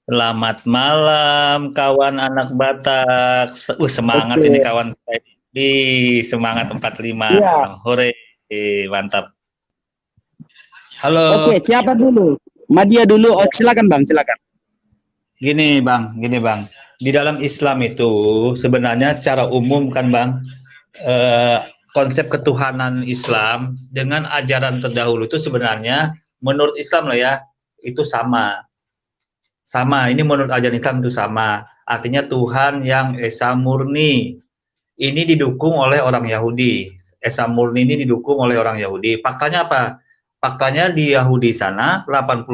Selamat malam, kawan anak Batak. Semangat Oke, ini kawan saya. Di semangat 45. iya. Hore, mantap. Oke, Halo. siapa dulu? Madia dulu. Oh, Ya, silakan Bang, silakan. gini Bang. Di dalam Islam itu sebenarnya secara umum kan Bang, eh, konsep ketuhanan Islam dengan ajaran terdahulu itu sebenarnya menurut Islam lah ya, itu sama. Sama, ini menurut ajaran Islam itu sama. Artinya Tuhan yang Esa Murni. Ini didukung oleh orang Yahudi. Esa Murni ini didukung oleh orang Yahudi. Faktanya apa? Faktanya di Yahudi sana 80%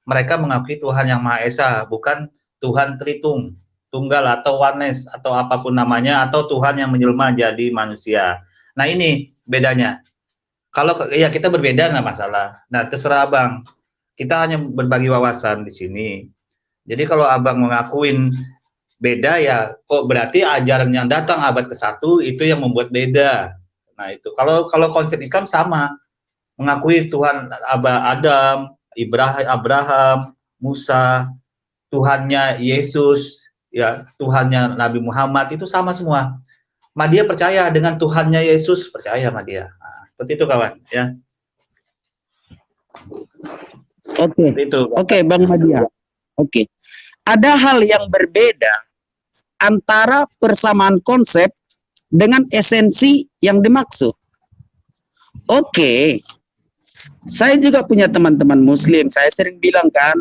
mereka mengakui Tuhan yang Maha Esa, bukan Tuhan Tritung, Tunggal atau Oneness atau apapun namanya, atau Tuhan yang menjelma jadi manusia. Nah ini bedanya. Kalau ya kita berbeda nggak masalah. Nah terserah abang. Kita hanya berbagi wawasan di sini. Jadi kalau abang mengakuin beda ya, kok berarti ajaran yang datang abad ke-1 itu yang membuat beda. Nah itu kalau kalau konsep Islam sama, mengakui Tuhan Adam, Abraham, Musa, Tuhannya Yesus, ya Tuhannya Nabi Muhammad itu sama semua. Madia percaya dengan Tuhannya Yesus, percaya Madia. Nah, seperti itu kawan, ya. Oke, Seperti itu. oke Bang Madia. Oke, ada hal yang berbeda antara persamaan konsep dengan esensi yang dimaksud. Oke, saya juga punya teman-teman Muslim. Saya sering bilang kan,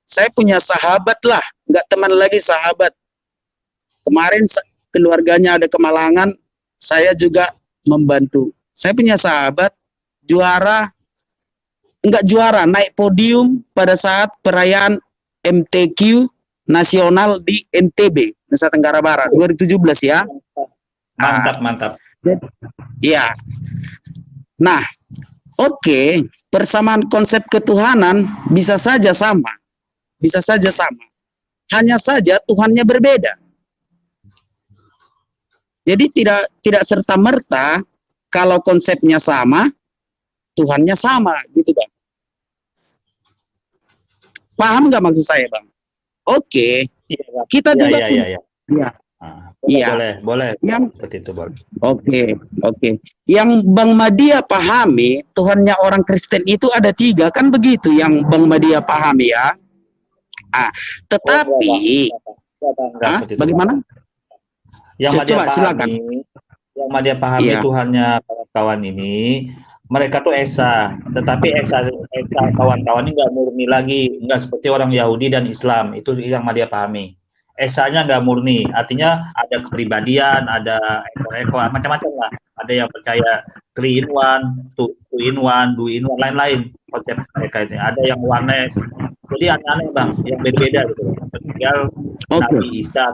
saya punya sahabat lah, nggak teman lagi sahabat. Kemarin keluarganya ada kemalangan, saya juga membantu. Saya punya sahabat juara, enggak juara, naik podium pada saat perayaan MTQ nasional di NTB, Nusa Tenggara Barat 2017 ya. Mantap. Ya. Nah, oke, persamaan konsep ketuhanan bisa saja sama. Bisa saja sama. Hanya saja Tuhannya berbeda. Jadi tidak serta merta kalau konsepnya sama, Tuhannya sama, gitu Bang. Paham nggak maksud saya, Bang? Oke, kita juga punya. Ya. Boleh. Yang Seperti itu boleh. Oke. Yang Bang Madia pahami, Tuhannya orang Kristen itu ada 3, kan begitu yang Bang Madia pahami ya. Tetapi, bagaimana? Yang Madia pahami Iya. Tuhannya kawan ini, mereka tuh Esa, tetapi Esa kawan-kawan ini nggak murni lagi, nggak seperti orang Yahudi dan Islam, itu yang Madia pahami. Esanya nggak murni, artinya ada kepribadian, ada ekor-ekor, macam-macam lah. Ada yang percaya 3 in 1, 2 in 1, do in 1, lain-lain konsep mereka itu. Ada yang oneness, jadi aneh-aneh bang, yang beda-beda gitu. Tinggal Nabi Isa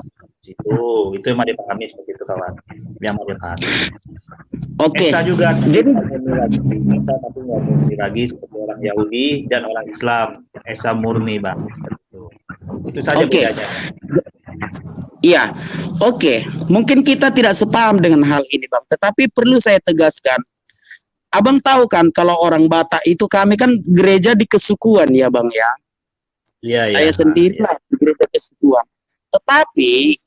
itu yang Madia pahami seperti itu kawan, yang Madia pahami. Esa juga jadi Esa tapi nggak murni lagi seperti orang Yahudi dan orang Islam. Esa murni bang. Itu saja bedanya. Iya, oke. Mungkin kita tidak sepaham dengan hal ini bang, tetapi perlu saya tegaskan. Abang tahu kan kalau orang Batak itu kami kan gereja di kesukuan ya bang ya. Iya. Saya sendiri lah di gereja kesukuan. Tetapi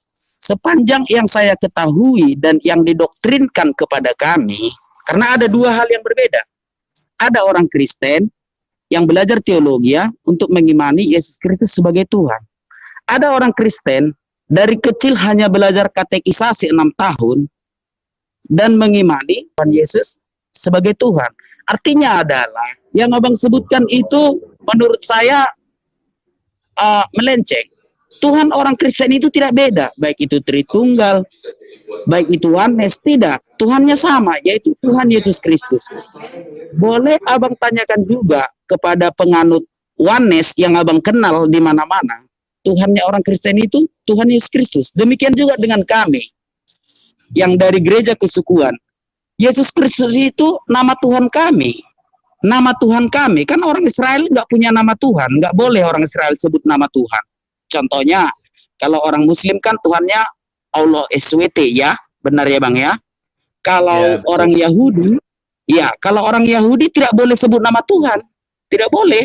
sepanjang yang saya ketahui dan yang didoktrinkan kepada kami, karena ada 2 hal yang berbeda. Ada orang Kristen yang belajar teologi ya, untuk mengimani Yesus Kristus sebagai Tuhan. Ada orang Kristen dari kecil hanya belajar katekisasi 6 tahun dan mengimani Tuhan Yesus sebagai Tuhan. Artinya adalah yang abang sebutkan itu menurut saya melenceng. Tuhan orang Kristen itu tidak beda, baik itu Tritunggal, baik itu Oneness, tidak. Tuhannya sama, yaitu Tuhan Yesus Kristus. Boleh abang tanyakan juga kepada penganut Oneness yang abang kenal di mana-mana. Tuhannya orang Kristen itu Tuhan Yesus Kristus. Demikian juga dengan kami yang dari gereja kesukuan. Yesus Kristus itu nama Tuhan kami. Nama Tuhan kami. Kan orang Israel nggak punya nama Tuhan. Nggak boleh orang Israel sebut nama Tuhan. Contohnya, kalau orang Muslim kan Tuhannya Allah SWT ya. Benar ya Bang ya? Kalau orang Yahudi, ya kalau orang Yahudi tidak boleh sebut nama Tuhan. Tidak boleh.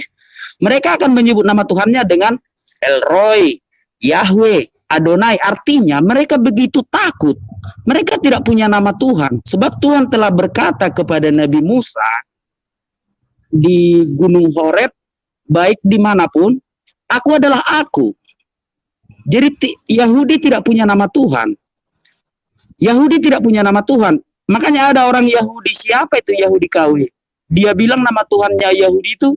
Mereka akan menyebut nama Tuhannya dengan El-Roy, Yahweh, Adonai, artinya mereka begitu takut. Mereka tidak punya nama Tuhan. Sebab Tuhan telah berkata kepada Nabi Musa di Gunung Horeb, baik dimanapun, aku adalah aku. Jadi Yahudi tidak punya nama Tuhan. Yahudi tidak punya nama Tuhan. Makanya ada orang Yahudi, siapa itu Yahudi KW? Dia bilang nama Tuhannya Yahudi itu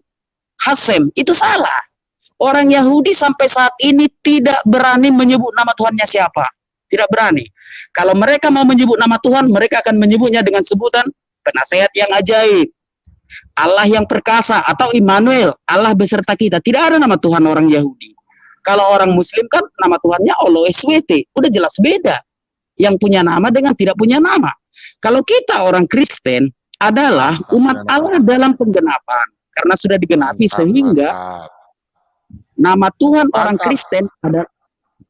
Hasem. Itu salah. Orang Yahudi sampai saat ini tidak berani menyebut nama Tuhannya siapa. Tidak berani. Kalau mereka mau menyebut nama Tuhan, mereka akan menyebutnya dengan sebutan penasehat yang ajaib, Allah yang perkasa, atau Immanuel, Allah beserta kita. Tidak ada nama Tuhan orang Yahudi. Kalau orang Muslim kan nama Tuhannya Allah SWT. Udah jelas beda. Yang punya nama dengan tidak punya nama. Kalau kita orang Kristen adalah umat Allah dalam penggenapan. Karena sudah digenapi sehingga nama Tuhan orang Kristen adalah,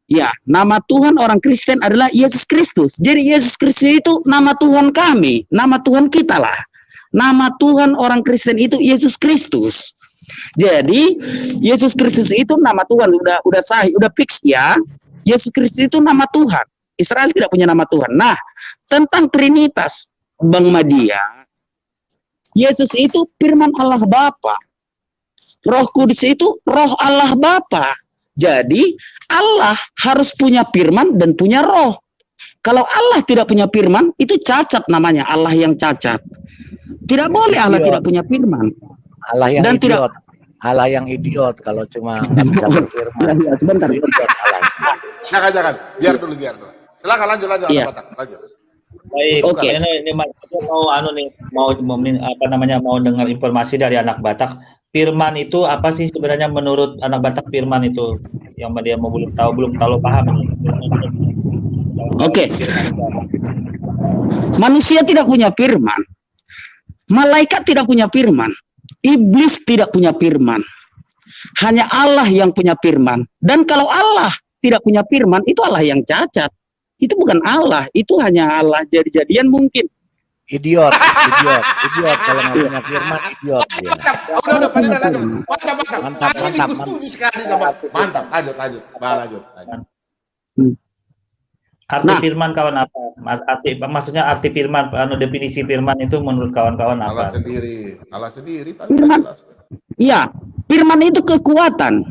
ya, nama Tuhan orang Kristen adalah Yesus Kristus. Jadi Yesus Kristus itu nama Tuhan kami, nama Tuhan kita lah. Nama Tuhan orang Kristen itu Yesus Kristus. Jadi Yesus Kristus itu nama Tuhan, udah sahih, udah fix ya. Yesus Kristus itu nama Tuhan. Israel tidak punya nama Tuhan. Nah, tentang Trinitas, Bang Madia, Yesus itu firman Allah Bapa. Roh Kudus itu roh Allah Bapa. Jadi Allah harus punya firman dan punya roh. Kalau Allah tidak punya firman, itu cacat namanya, Allah yang cacat. Tidak boleh Allah tidak punya firman. Allah yang dan idiot. Allah yang idiot kalau cuma nggak bisa berfirman. Ya, sebentar. Jangan. Biar dulu. Silakan lanjut. Iya. Lanjut. Baik, Oke. Ini mau dengar informasi dari anak Batak. Firman itu apa sih sebenarnya menurut anak Batak? Firman itu yang dia mau belum tahu paham ini. Oke. Manusia tidak punya firman. Malaikat tidak punya firman. Iblis tidak punya firman. Hanya Allah yang punya firman. Dan kalau Allah tidak punya firman, itu Allah yang cacat. Itu bukan Allah, itu hanya Allah jadi-jadian mungkin. Idiot kalau nggak punya firman, idiot dia. Udah, mantap. Mantap. Setuju sekali sama. Mantap, lanjut. Arti firman kawan apa? Maksudnya arti firman, definisi firman itu menurut kawan-kawan Allah apa? sendiri. Firman. Iya, firman itu kekuatan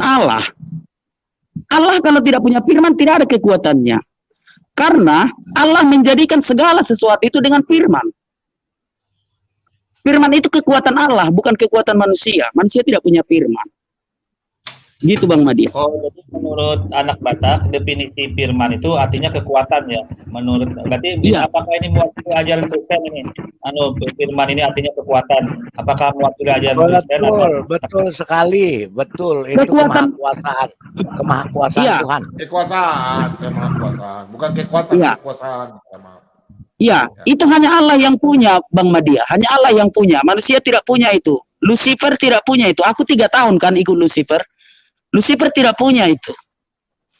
Allah. Allah kalau tidak punya firman tidak ada kekuatannya. Karena Allah menjadikan segala sesuatu itu dengan firman. Firman itu kekuatan Allah, bukan kekuatan manusia. Manusia tidak punya firman. Gitu Bang Madia. Oh, jadi menurut anak Batak definisi firman itu artinya kekuatan ya. Berarti Iya. apakah ini mewakili ajaran Kristen ini? Firman ini artinya kekuatan. Apakah mewakili ajaran Kristen? Betul sekali, betul. Itu Kekuatan. kemahakuasaan Iya. Tuhan. Kekuasaan, bukan kekuatan, Iya. kekuasaan. Ya, itu hanya Allah yang punya, Bang Madia. Hanya Allah yang punya. Manusia tidak punya itu. Lucifer tidak punya itu. Aku 3 tahun kan ikut Lucifer. Lucifer tidak punya itu.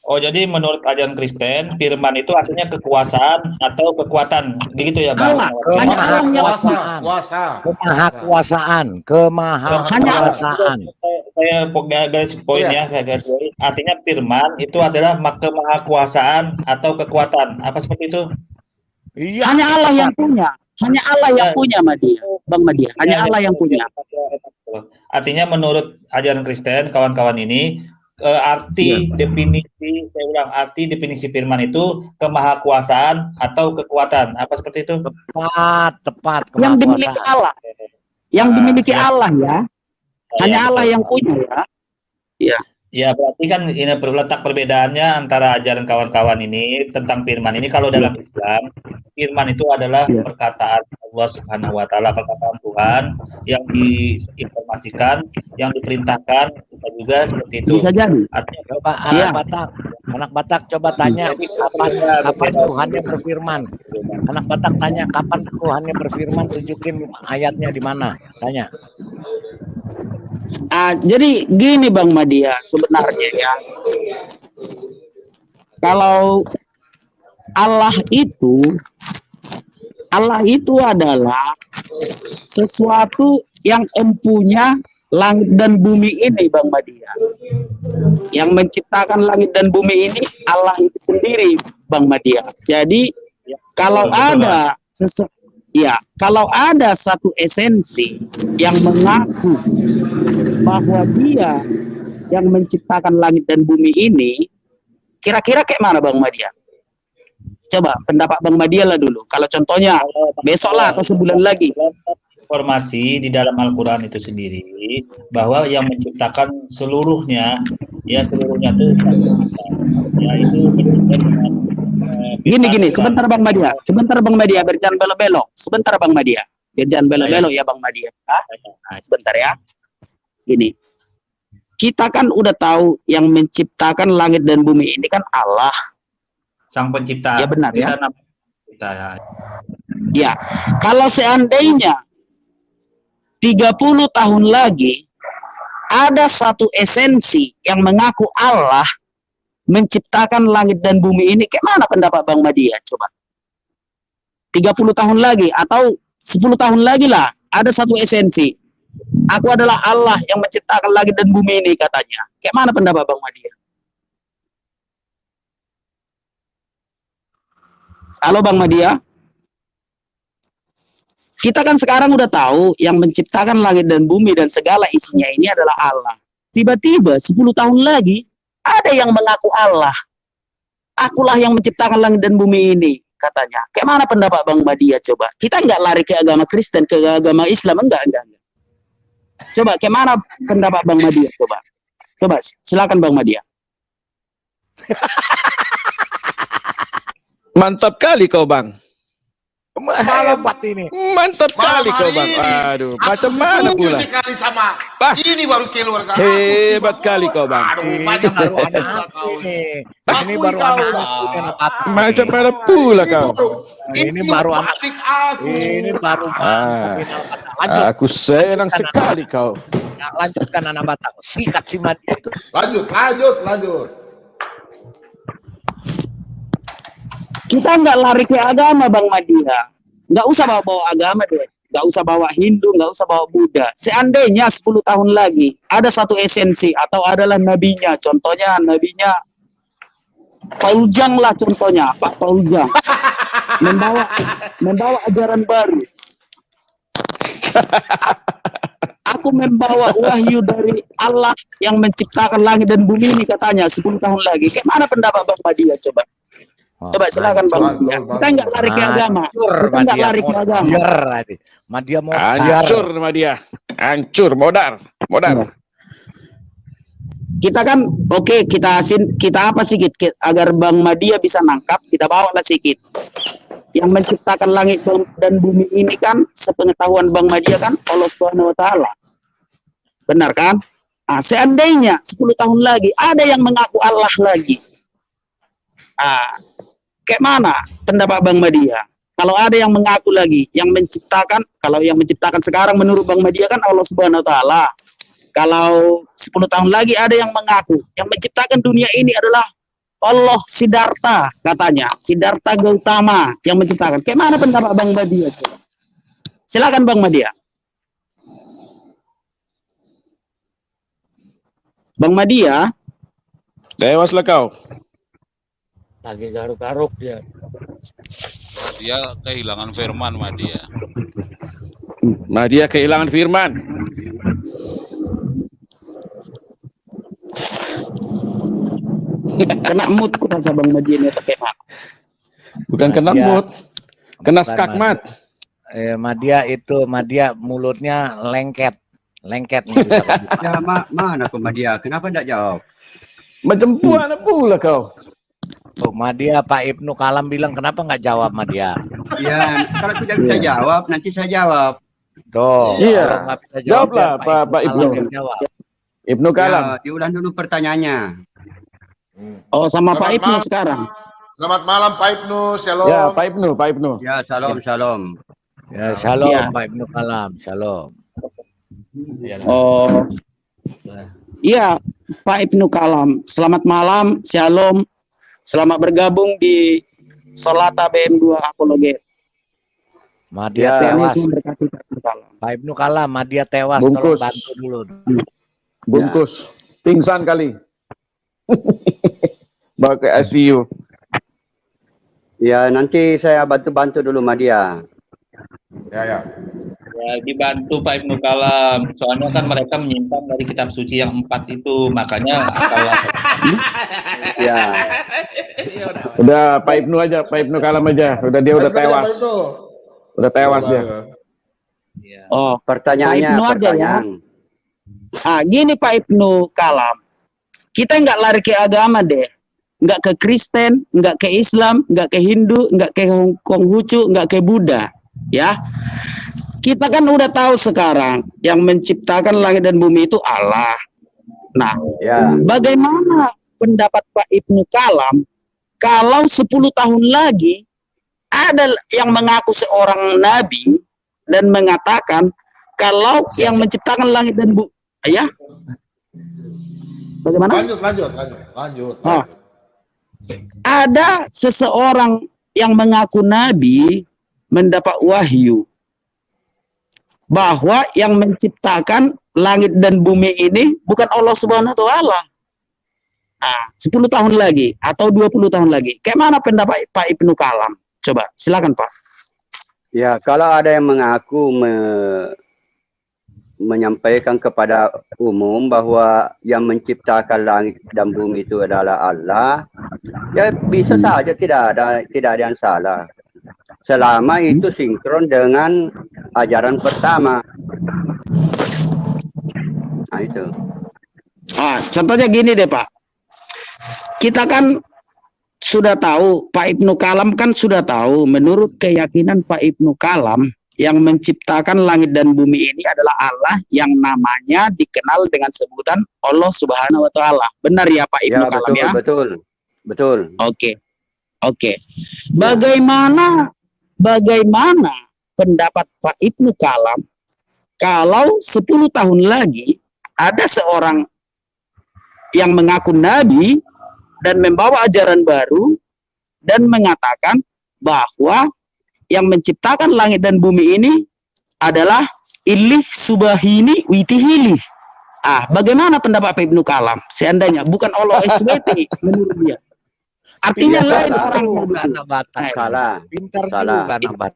Oh, jadi menurut ajaran Kristen, firman itu artinya kekuasaan atau kekuatan. Begitu ya, Bang? Allah. Hanya Allah yang Kemahakuasaan. Saya garis poin ya, saya garis poin. Artinya firman itu adalah kemahakuasaan atau kekuatan. Apa seperti itu? Iya. Hanya Allah yang punya. Hanya Allah yang punya, Madia. Bang Madia. Hanya Allah yang punya. Artinya menurut ajaran Kristen, kawan-kawan ini, definisi firman itu kemahakuasaan atau kekuatan. Apa seperti itu? Tepat. Yang dimiliki Allah. Yang dimiliki Allah ya. Hanya Allah yang punya ya. Iya. Ya, berarti kan ini terletak perbedaannya antara ajaran kawan-kawan ini tentang firman ini. Kalau dalam Islam, firman itu adalah perkataan Allah Subhanahu wa taala, perkataan Tuhan yang diinformasikan, yang diperintahkan, bisa juga seperti itu. Bisa jadi. Artinya, Coba anak Batak coba tanya kapan Tuhannya berfirman. Anak Batak tanya kapan Tuhannya berfirman, tunjukin ayatnya di mana. Tanya. Jadi gini Bang Madia, sebenarnya ya. Kalau Allah itu adalah sesuatu yang empunya langit dan bumi ini, Bang Madia. Yang menciptakan langit dan bumi ini Allah itu sendiri, Bang Madia. Jadi kalau ada kalau ada satu esensi yang mengaku bahwa dia yang menciptakan langit dan bumi ini, kira-kira kayak mana Bang Madia? Coba pendapat Bang Madia lah dulu. Kalau contohnya besok lah atau sebulan lagi. Informasi di dalam Al-Quran itu sendiri bahwa yang menciptakan seluruhnya, ya seluruhnya itu ya itu gini, sebentar Bang Madia, berjangan belok-belok, sebentar Bang Madia, berjangan belok-belok ya Bang Madia. Nah, sebentar ya. Gini, kita kan udah tahu yang menciptakan langit dan bumi ini kan Allah, Sang Pencipta. Ya benar ya. Kita, ya, kalau seandainya 30 tahun lagi ada satu esensi yang mengaku Allah menciptakan langit dan bumi ini, kayak mana pendapat Bang Madia? Coba 30 tahun lagi atau 10 tahun lagi lah ada satu esensi, aku adalah Allah yang menciptakan langit dan bumi ini katanya, kayak mana pendapat Bang Madia? Halo Bang Madia, kita kan sekarang udah tahu yang menciptakan langit dan bumi dan segala isinya ini adalah Allah. Tiba-tiba 10 tahun lagi ada yang mengaku Allah, akulah yang menciptakan langit dan bumi ini katanya. Kayak mana pendapat Bang Madia? Coba kita nggak lari ke agama Kristen, ke agama Islam, enggak. Coba kayak mana pendapat Bang Madia? Coba silakan Bang Madia. Mantap kali kau Bang. Hebat ini. Mantap kali kau Bang. Aduh, macam mana pula? Sekali sama. Ini baru keluar kan. Hebat kali kau Bang. Aduh, macam Baru anak ini. Ini baru anak. Macam mana pula kau? Ini baru anak. Ini baru. Lanjut. Aku senang sekali kau. Lanjutkan anak Batak. Sikat si Madia itu. Lanjut. Kita nggak lari ke agama Bang Madia, nggak usah bawa agama deh, nggak usah bawa Hindu, nggak usah bawa Buddha. Seandainya 10 tahun lagi ada satu esensi atau adalah nabinya, contohnya nabinya Paul Jang lah, contohnya Pak Paul Jang membawa ajaran baru. Aku membawa wahyu dari Allah yang menciptakan langit dan bumi ini katanya 10 tahun lagi. Kayak mana pendapat Bang Madia? Coba silakan Bang Madia. Kita nggak lari ke agama. Madia mau hancur Madia. Hancur, modar. Kita kan kita apa sedikit agar Bang Madia bisa nangkap, kita bawa lah sedikit. Yang menciptakan langit dan bumi ini kan sepengetahuan Bang Madia kan Allah Subhanahu wa taala. Benar kan? Nah, seandainya 10 tahun lagi ada yang mengaku Allah lagi. Kayak mana pendapat Bang Madia? Kalau ada yang mengaku lagi, yang menciptakan, kalau yang menciptakan sekarang menurut Bang Madia kan Allah Subhanahu wa taala. Kalau 10 tahun lagi ada yang mengaku, yang menciptakan dunia ini adalah Allah Siddhartha katanya, Siddhartha Gautama yang menciptakan. Kayak mana pendapat Bang Madia? Silakan Bang Madia. Bang Madia. Tewaslah kau. lagi garuk-garuk dia. Dia kehilangan firman Madia kehilangan firman. Kena mood ku rasa Bang Madia ini terkena. Bukan kena mood, kena skakmat. Madia mulutnya lengket. Ya, mana kau Madia? Kenapa tidak jawab? Macam puana pula kau. Oh, Madia, Pak Ibnu Kalam bilang kenapa nggak jawab Madia? Ya, kalau tidak bisa jawab, nanti saya jawab. Tuh, iya. Jawablah Pak Ibnu. Ibnu Kalam. Ya, diulang dulu pertanyaannya. Oh, sama Pak Ibnu sekarang. Selamat malam Pak Ibnu, shalom. Ya, Pak Ibnu. Ya, shalom. Ya, shalom ya. Pak Ibnu Kalam, shalom. Oh, iya Pak Ibnu Kalam. Selamat malam, shalom. Selamat bergabung di Solata BM2 Apologet. Madia tewas. Kalam. Pak Ibnu Kalam, dia tewas. Bungkus. Tolong bantu dulu. Bungkus. Pingsan kali. Bawa ke ICU. Ya, nanti saya bantu-bantu dulu sama dia. Ya, ya. Ya, dibantu Pak Ibnu Kalam. Soalnya kan mereka menyimpan dari kitab suci yang 4 itu, makanya kalau Ya. Udah Pak Ibnu aja, Pak Ibnu Kalam aja. Udah dia udah tewas. Udah tewas dia. ya. Oh, Pertanyaannya, Pak Ibnu aja ya. pertanyaan. Gini Pak Ibnu Kalam. Kita nggak lari ke agama deh. Nggak ke Kristen, nggak ke Islam, nggak ke Hindu, nggak ke Konghucu, nggak ke Buddha. Ya. Kita kan udah tahu sekarang yang menciptakan langit dan bumi itu Allah. Nah, Ya. bagaimana pendapat Pak Ibnu Kalam kalau 10 tahun lagi ada yang mengaku seorang nabi dan mengatakan kalau yang menciptakan langit dan bumi, ya? Bagaimana? Lanjut. Oh. Ada seseorang yang mengaku nabi mendapat wahyu bahwa yang menciptakan langit dan bumi ini bukan Allah Subhanahu wa taala. 10 tahun lagi atau 20 tahun lagi. Kayak mana pendapat Pak Ibnu Kalam? Coba, silakan Pak. Ya, kalau ada yang mengaku menyampaikan kepada umum bahwa yang menciptakan langit dan bumi itu adalah Allah, ya bisa saja, tidak ada yang salah. Selama itu sinkron dengan ajaran pertama. Nah, itu. Contohnya gini deh Pak. Kita kan sudah tahu, Pak Ibnu Kalam kan sudah tahu, menurut keyakinan Pak Ibnu Kalam, yang menciptakan langit dan bumi ini adalah Allah yang namanya dikenal dengan sebutan Allah Subhanahu wa taala. Benar ya Pak Ibnu Kalam ya? Betul. Oke. Bagaimana pendapat Pak Ibnu Kalam kalau 10 tahun lagi ada seorang yang mengaku nabi dan membawa ajaran baru dan mengatakan bahwa yang menciptakan langit dan bumi ini adalah Ilih Subahini Witihili. Bagaimana pendapat Pak Ibnu Kalam? Seandainya bukan Allah SWT menurut dia. Artinya lain orang Salah. Pintar Salah. juga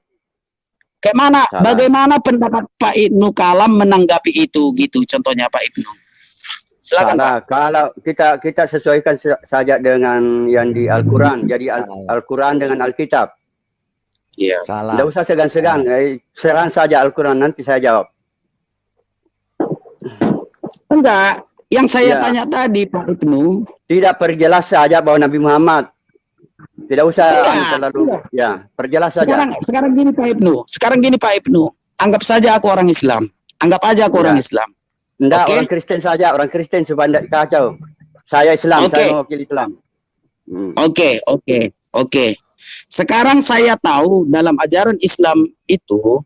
Kayak mana? Salah. Bagaimana pendapat Pak Ibnu Kalam menanggapi itu gitu? Contohnya Pak Ibnu. Silakan Pak. Kalau kita sesuaikan saja dengan yang di Al-Quran. Jadi Al-Quran dengan Alkitab. Iya. Salah. Tidak usah segan-segan. Serang saja Al-Quran, nanti saya jawab. Enggak. Yang saya Ya. tanya tadi Pak Ibnu. Tidak perjelas saja bahwa Nabi Muhammad. Tidak usah terlalu. Ya, perjelas saja. Sekarang gini Pak Ibnu. Anggap saja aku orang Islam. Anggap aja aku orang Islam. Enggak, Oke. orang Kristen saja. Orang Kristen supaya tidak kacau. Saya Islam, Oke. saya mewakili Islam. Oke. Sekarang saya tahu dalam ajaran Islam itu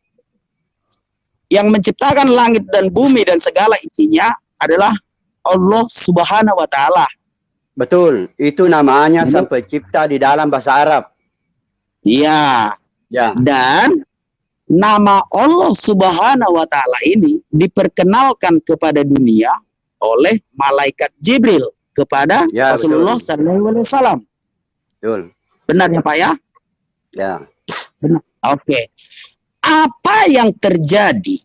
yang menciptakan langit dan bumi dan segala isinya adalah Allah Subhanahu wa taala. Betul. Itu namanya Sang Pencipta di dalam bahasa Arab. Iya. Ya. Dan nama Allah Subhanahu wa taala ini diperkenalkan kepada dunia oleh malaikat Jibril kepada Ya, Rasulullah sallallahu alaihi wasallam. Betul. Benar ya Pak ya? Ya. Benar. Oke. Apa yang terjadi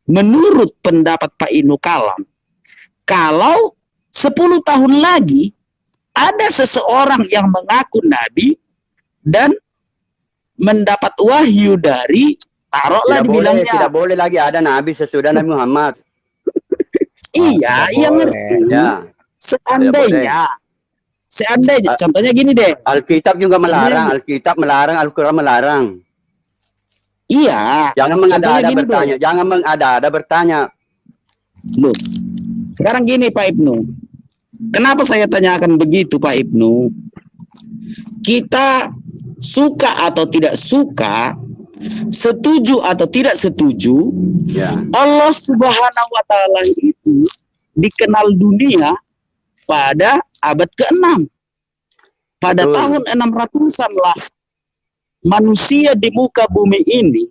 menurut pendapat Pak Ibnu Kalam kalau 10 tahun lagi ada seseorang yang mengaku nabi dan mendapat wahyu dari taruhlah dibilangnya Tidak boleh lagi ada nabi sesudah Nabi Muhammad. iya ngerti. Ya. Seandainya contohnya gini deh. Alkitab juga melarang, Alkitab melarang, Al-Quran melarang. Iya. Jangan mengada-ada bertanya. Loh. Sekarang gini Pak Ibnu. Kenapa saya tanyakan begitu Pak Ibnu? Kita suka atau tidak suka, setuju atau tidak setuju, Ya. Allah Subhanahu wa taala itu dikenal dunia pada abad ke-6. Pada Betul. tahun 600-an lah manusia di muka bumi ini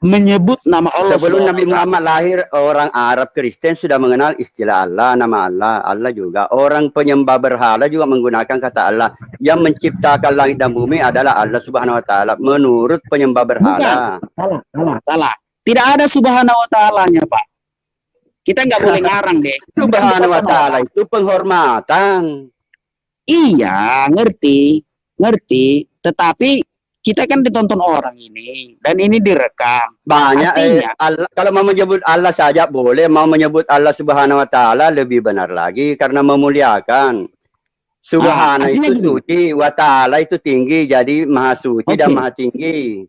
menyebut nama Allah. Sebelum Nabi Muhammad lahir, orang Arab Kristen sudah mengenal istilah Allah, nama Allah. Allah juga. Orang penyembah berhala juga menggunakan kata Allah. Yang menciptakan langit dan bumi adalah Allah Subhanahu wa taala menurut penyembah berhala. Bukan. Salah. Tidak ada Subhanahu wa ta'alanya, Pak. Kita nggak boleh ngarang deh. Subhanahu wa ta'ala itu penghormatan. Iya, ngerti. Tetapi kita kan ditonton orang ini, dan ini direkam. Banyak Artinya, Allah, kalau mau menyebut Allah saja boleh, mau menyebut Allah Subhanahu wa taala lebih benar lagi karena memuliakan. Subhana itu suci, wa taala itu tinggi, jadi maha suci dan maha tinggi.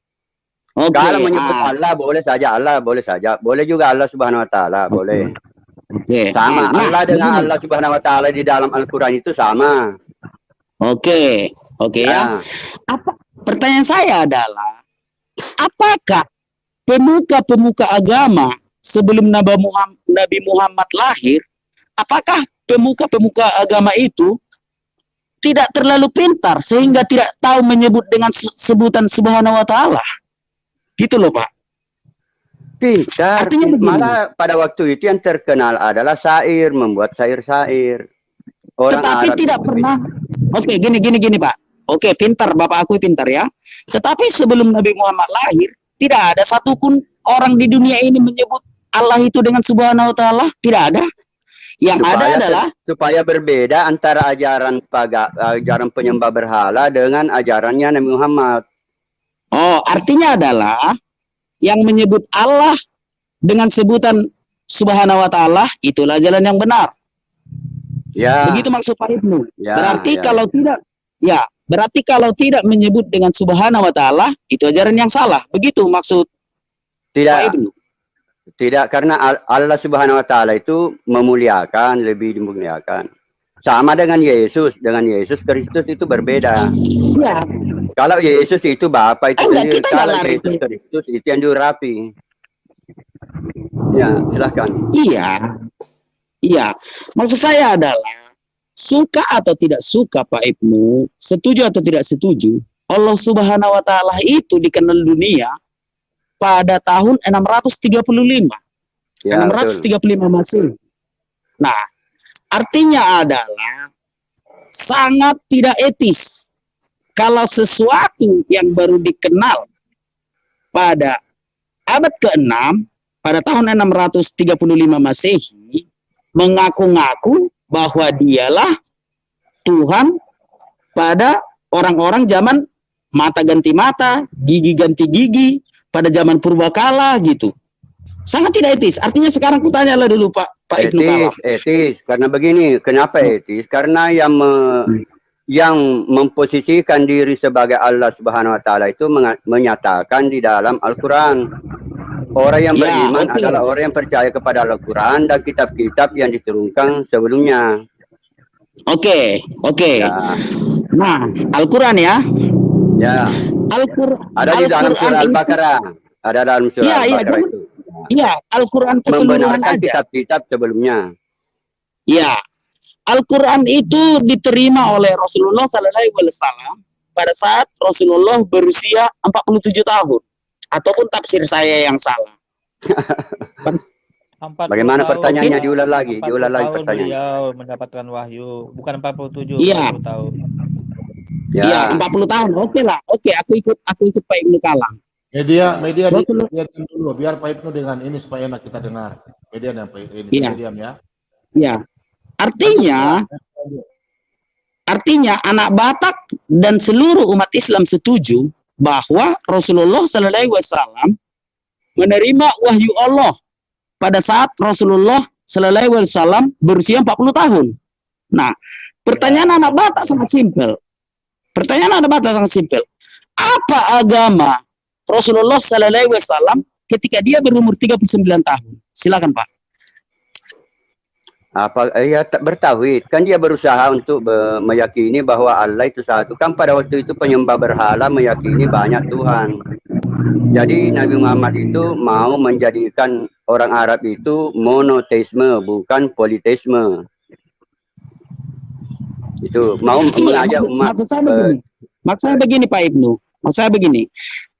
Kalau menyebut Allah boleh saja. Boleh juga Allah Subhanahu wa taala, boleh. Sama Allah dengan Allah Subhanahu wa taala di dalam Al-Qur'an itu sama. Oke ya. Pertanyaan saya adalah, apakah pemuka-pemuka agama sebelum Nabi Muhammad lahir, apakah pemuka-pemuka agama itu tidak terlalu pintar sehingga tidak tahu menyebut dengan sebutan Subhanahu wa ta'ala? Gitu loh, Pak. Pintar. Malah pada waktu itu yang terkenal adalah syair, membuat syair-syair. Tetapi Arab tidak pernah. Oke, gini Pak. Oke, pintar, Bapak aku pintar ya. Tetapi sebelum Nabi Muhammad lahir, tidak ada satupun orang di dunia ini menyebut Allah itu dengan Subhanahu wa ta'ala. Tidak ada. Yang ada adalah supaya berbeda antara ajaran penyembah berhala dengan ajarannya Nabi Muhammad. Oh, artinya adalah yang menyebut Allah dengan sebutan Subhanahu wa ta'ala itulah jalan yang benar. Ya. Begitu maksud Pak Ibnu. Ya, berarti kalau tidak menyebut dengan Subhanahu wa ta'ala itu ajaran yang salah. Begitu maksud Pak Ibnu. Tidak, karena Allah Subhanahu wa ta'ala itu memuliakan, lebih dimuliakan. Sama dengan Yesus Kristus itu berbeda. Ya. Kalau Yesus itu Bapa itu sendiri, kalau Yesus Kristus itu yang diurapi. Ya, silahkan. Iya. Maksud saya adalah, suka atau tidak suka Pak Ibnu, setuju atau tidak setuju, Allah Subhanahu wa ta'ala itu dikenal dunia pada tahun 635. Ya, 635 Masehi. Nah, artinya adalah sangat tidak etis kalau sesuatu yang baru dikenal pada abad ke-6 pada tahun 635 Masehi mengaku-ngaku bahwa dialah Tuhan pada orang-orang zaman mata ganti mata, gigi ganti gigi, pada zaman purbakala gitu. Sangat tidak etis. Artinya sekarang kutanyalah dulu Pak Ibnu Kalam. Etis, karena begini, kenapa etis? Karena yang memposisikan diri sebagai Allah Subhanahu wa ta'ala itu menyatakan di dalam Al-Quran. Orang yang beriman adalah orang yang percaya kepada Al-Quran dan kitab-kitab yang diturunkan sebelumnya. Oke. Ya. Nah, Al-Quran ya. Ya. Ada di dalam surah Al-Baqarah. Ada dalam surah Al-Baqarah itu. Iya, Al-Quran keseluruhan aja. Kitab-kitab sebelumnya. Ya. Al-Quran itu diterima oleh Rasulullah SAW pada saat Rasulullah berusia 47 tahun. Ataupun tafsir saya yang salah. Bagaimana pertanyaannya? Diulang lagi pertanyaan. Beliau mendapatkan wahyu, bukan 47, iya. 40 tahun. Iya, 40 tahun. Oke lah. Oke, aku ikut Pak Ibnu Kalam. Media dulu biar Pak Ibnu dengan ini supaya enak kita dengar. Media yang Pak ini. Iya. Media ya. Iya. Artinya anak Batak dan seluruh umat Islam setuju bahwa Rasulullah SAW menerima wahyu Allah pada saat Rasulullah SAW berusia 40 tahun. Nah, pertanyaan anak Batak sangat simpel. Apa agama Rasulullah SAW ketika dia berumur 39 tahun? Silakan Pak. Tak bertauhid. Kan dia berusaha untuk meyakini bahwa Allah itu satu. Kan pada waktu itu penyembah berhala meyakini banyak Tuhan. Jadi Nabi Muhammad itu mau menjadikan orang Arab itu monoteisme, bukan politeisme. Itu mau mengajak umat. Maksud saya begini Pak Ibnu.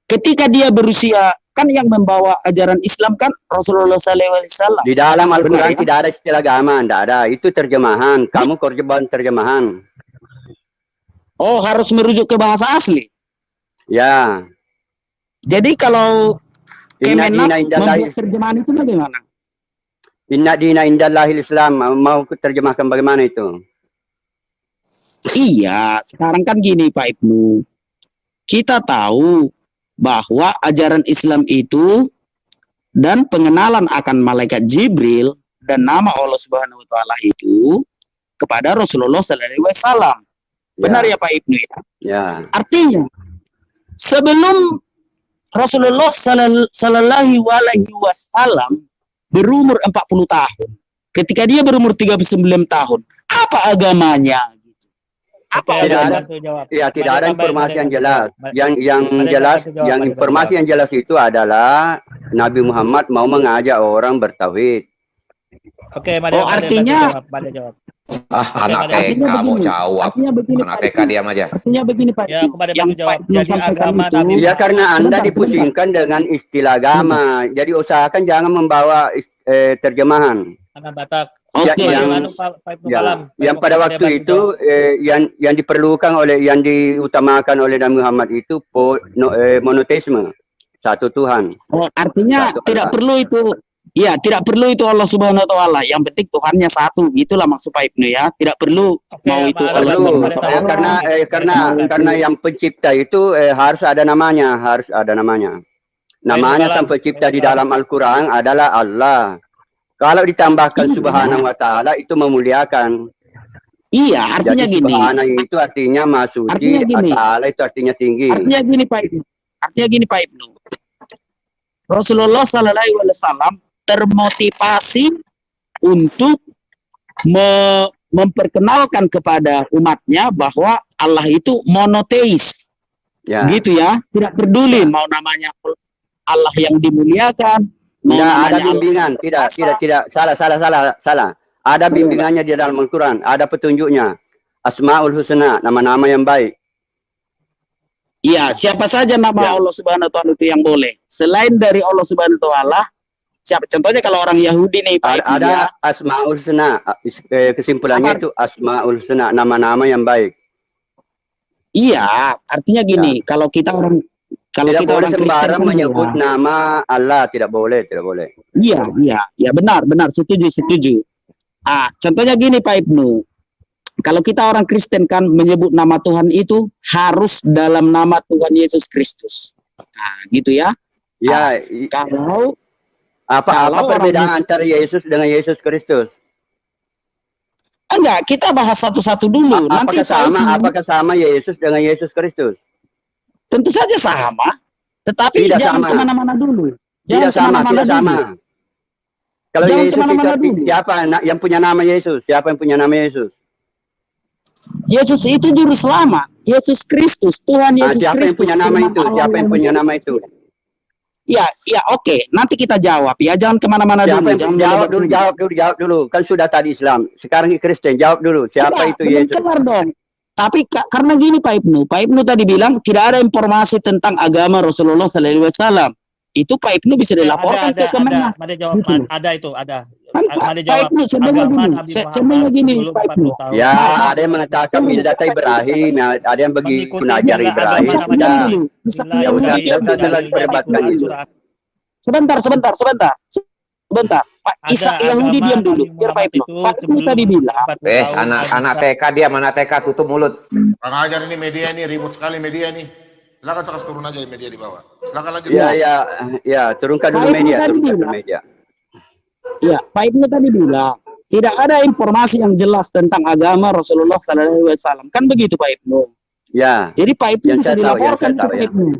Ketika dia berusia kan yang membawa ajaran Islam kan Rasulullah SAW. Di dalam Al-Quran Benar, ya? tidak ada istilah agama, tidak ada. Itu terjemahan. Kamu korban terjemahan. Oh, harus merujuk ke bahasa asli. Ya. Jadi kalau Inna dina Kemenak indallahi membuat terjemahan itu bagaimana? Inna dina indallahil Islam. Mau terjemahkan bagaimana itu? Iya, sekarang kan gini Pak Ibnu. Kita tahu bahwa ajaran Islam itu dan pengenalan akan malaikat Jibril dan nama Allah Subhanahu wa taala itu kepada Rasulullah SAW. Benar ya Pak Ibnu ya? Ya. Artinya sebelum Rasulullah Sallallahu Alaihi Wasallam berumur 40 tahun, ketika dia berumur 39 tahun, apa agamanya? Apa Tidak agama? ada, ya tidak ada informasi yang jelas. Yang informasi yang jelas itu adalah Nabi Muhammad mau mengajak orang bertauhid. Oke, Oh, artinya jawab. Anak TK mau jawab. Anak TK diam aja. Artinya begini Pak. Ya, kepada yang jawab. Pak Ibnu Jadi sampaikan agama itu, Nabi Ya karena Anda Sebentar. dipusingkan dengan istilah agama. Jadi usahakan jangan membawa terjemahan. Anak Batak. Oke. Yang pada waktu itu yang diperlukan yang diutamakan oleh Nabi Muhammad itu monoteisme, satu Tuhan. Oh, artinya Satu tidak Allah. perlu itu. Ya, tidak perlu itu Allah Subhanahu wa taala. Yang penting Tuhannya satu. Itulah maksud Pak Ibnu ya. Tidak perlu mau itu Allah Subhanahu wa taala. Karena yang pencipta itu harus ada namanya, Namanya sang pencipta di dalam Al-Qur'an adalah Allah. Kalau ditambahkan subhanahu wa ta'ala itu memuliakan. Iya, artinya Jadi gini. subhana itu artinya maha suci, Artinya gini. ta'ala itu artinya tinggi. Artinya gini Pak Ibnu. Rasulullah Sallallahu Alaihi Wasallam termotivasi untuk memperkenalkan kepada umatnya bahwa Allah itu monoteis. Ya. Gitu ya. Tidak peduli mau namanya Allah yang dimuliakan, mau Tidak ada namanya bimbingan, tidak, salah. Ada bimbingannya di dalam Al-Quran, ada petunjuknya. Asmaul Husna, nama-nama yang baik. Iya, siapa saja nama Ya. Allah Subhanahu wa taala itu yang boleh. Selain dari Allah Subhanahu wa taala, siapa contohnya kalau orang Yahudi nih Pak Ibnu, ya. Ada Asmaul Husna, kesimpulannya Apa? itu Asmaul Husna, nama-nama yang baik. Iya, artinya gini, kalau kita orang Tidak boleh sembarang kan menyebut ya. nama Allah, tidak boleh. Iya, benar, setuju. Ah, contohnya gini Pak Ibnu. Kalau kita orang Kristen kan menyebut nama Tuhan itu harus dalam nama Tuhan Yesus Kristus. Nah, gitu ya. Ya, Kalau apa orang perbedaan antara Yesus dengan Yesus Kristus? enggak, kita bahas satu-satu dulu. Nanti Apakah sama Yesus dengan Yesus Kristus? tentu saja sama, tetapi Tidak jangan sama. kemana-mana dulu. Tidak sama. Kalau Jangan Yesus kemana-mana itu dulu. siapa yang punya nama Yesus? Siapa yang punya nama Yesus? Yesus itu juru selamat. Yesus Kristus, Tuhan Yesus Siapa yang Kristus. punya nama firman itu? Allah Siapa yang punya nama itu? Ya, oke. Nanti kita jawab ya. Jangan kemana-mana Siapa dulu. yang jawab dulu. Kan sudah tadi Islam. Sekarang Kristen. Jawab dulu. Siapa itu belum Yesus? kelar dong. Tapi karena gini Pak Ibnu tadi bilang tidak ada informasi tentang agama Rasulullah Sallallahu Alaihi Wasallam. Itu Pak Ibnu bisa dilaporkan ke Kemenak. Ada, ada itu, ada. Mari Pak jawab. Ibnu, sebenarnya gini Pak Ibnu. Ya, ada yang mengatakan mildat Ibrahim, ada yang bagi penajar Ibrahim. Ya udah, kita perdebatkan itu. Sebentar. Pak Isa Yahudi diam dulu. Biar Pak Ibnu. Pak Ibnu tadi bilang. Anak TK diam, anak TK tutup mulut. Bang Ajar ini media nih, ribut sekali media nih. Silakan turun aja di media di bawah. Silakan lanjut. Ya, turunkan dulu media. Ya, Pak Ibnu tadi bilang tidak ada informasi yang jelas tentang agama Rasulullah Sallallahu Alaihi Wasallam. Kan begitu Pak Ibnu? Ya. Jadi Pak Ibnu bisa dilaporkan ke Pak Ibnu.